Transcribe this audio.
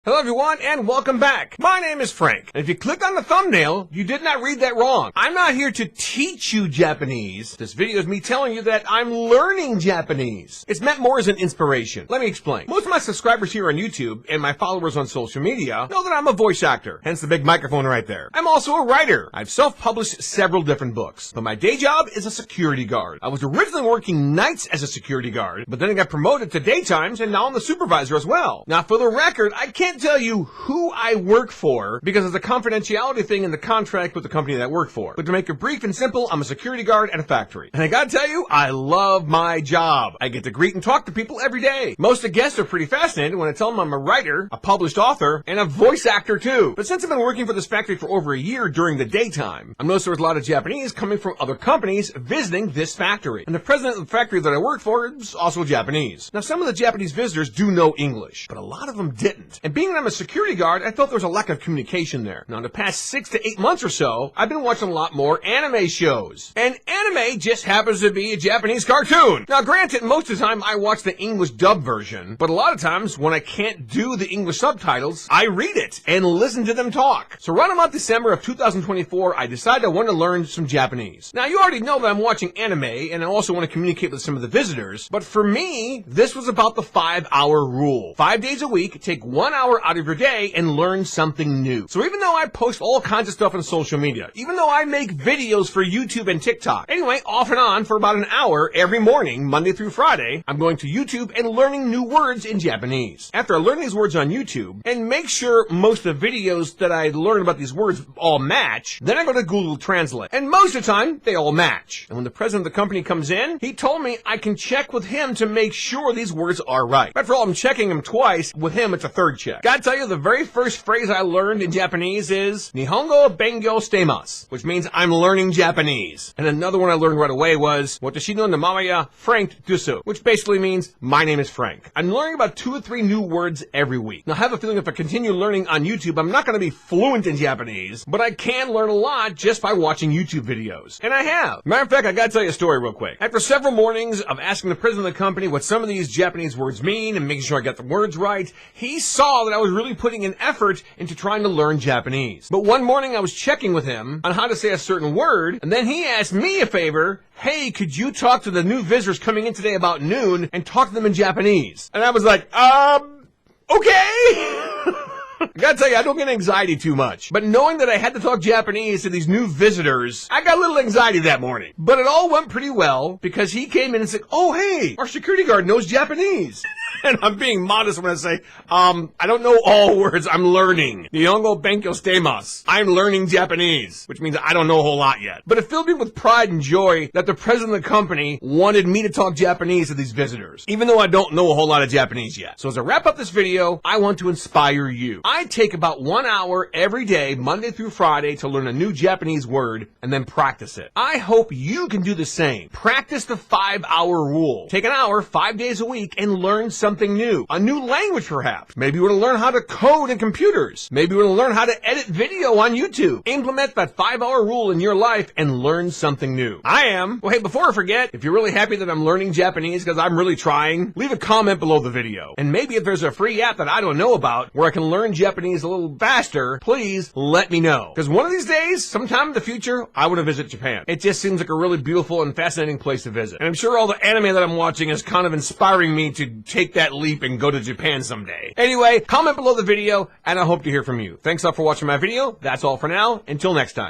Hello everyone, and welcome back. My name is Frank, and if you clicked on the thumbnail, you did not read that wrong. I'm not here to teach you Japanese. This video is me telling you that I'm learning Japanese. It's meant more as an inspiration. Let me explain. Most of my subscribers here on YouTube and my followers on social media know that I'm a voice actor, hence the big microphone right there. I'm also a writer. I've self-published several different books, but my day job is a security guard. I was originally working nights as a security guard, but then I got promoted to daytimes, and now I'm the supervisor as well. Now, for the record, I can't tell you who I work for because there's a confidentiality thing in the contract with the company that I work for. But to make it brief and simple, I'm a security guard at a factory. And I gotta tell you, I love my job. I get to greet and talk to people every day. Most of the guests are pretty fascinated when I tell them I'm a writer, a published author, and a voice actor too. But since I've been working for this factory for over a year during the daytime, I've noticed there was a lot of Japanese coming from other companies visiting this factory. And the president of the factory that I work for is also Japanese. Now, some of the Japanese visitors do know English, but a lot of them didn't. And being that I'm a security guard, I felt there was a lack of communication there. Now, in the past 6 to 8 months or so, I've been watching a lot more anime shows. And anime just happens to be a Japanese cartoon. Now, granted, most of the time I watch the English dub version, but a lot of times when I can't do the English subtitles, I read it and listen to them talk. So around about December of 2024, I decided I wanted to learn some Japanese. Now, you already know that I'm watching anime, and I also want to communicate with some of the visitors, but for me, this was about the 5-hour rule. 5 days a week, take 1 hour out of your day and learn something new. So even though I post all kinds of stuff on social media, even though I make videos for YouTube and TikTok, anyway, off and on for about an hour every morning, Monday through Friday, I'm going to YouTube and learning new words in Japanese. After I learn these words on YouTube and make sure most of the videos that I learn about these words all match, then I go to Google Translate. And most of the time, they all match. And when the president of the company comes in, he told me I can check with him to make sure these words are right. After all, I'm checking them twice. With him, it's a third check. Gotta tell you, the very first phrase I learned in Japanese is Nihongo Bengyo Shitemasu, which means I'm learning Japanese. And another one I learned right away was Watashi no namae ya Frank desu, which basically means my name is Frank. I'm learning about 2 or 3 new words every week. Now, I have a feeling if I continue learning on YouTube, I'm not going to be fluent in Japanese, but I can learn a lot just by watching YouTube videos. And I have. Matter of fact, I gotta tell you a story real quick. After several mornings of asking the president of the company what some of these Japanese words mean and making sure I got the words right, he saw that I was really putting an effort into trying to learn Japanese. But one morning I was checking with him on how to say a certain word, and then he asked me a favor. Hey, could you talk to the new visitors coming in today about noon and talk to them in Japanese? And I was like, okay. I gotta tell you, I don't get anxiety too much. But knowing that I had to talk Japanese to these new visitors, I got a little anxiety that morning. But it all went pretty well because he came in and said, oh, hey, our security guard knows Japanese. And I'm being modest when I say, I don't know all words. I'm learning. Nihongo Bengyo Shitemasu. I'm learning Japanese, which means I don't know a whole lot yet. But it filled me with pride and joy that the president of the company wanted me to talk Japanese to these visitors, even though I don't know a whole lot of Japanese yet. So as I wrap up this video, I want to inspire you. I take about 1 hour every day, Monday through Friday, to learn a new Japanese word and then practice it. I hope you can do the same. Practice the 5-hour rule. Take an hour, 5 days a week, and learn something new. A new language, perhaps. Maybe you want to learn how to code in computers. Maybe you want to learn how to edit video on YouTube. Implement that 5-hour rule in your life and learn something new. I am. Well, hey, before I forget, if you're really happy that I'm learning Japanese because I'm really trying, leave a comment below the video. And maybe if there's a free app that I don't know about where I can learn Japanese a little faster, please let me know. Because one of these days, sometime in the future, I want to visit Japan. It just seems like a really beautiful and fascinating place to visit. And I'm sure all the anime that I'm watching is kind of inspiring me to take that leap and go to Japan someday. Anyway, comment below the video, and I hope to hear from you. Thanks all for watching my video. That's all for now. Until next time.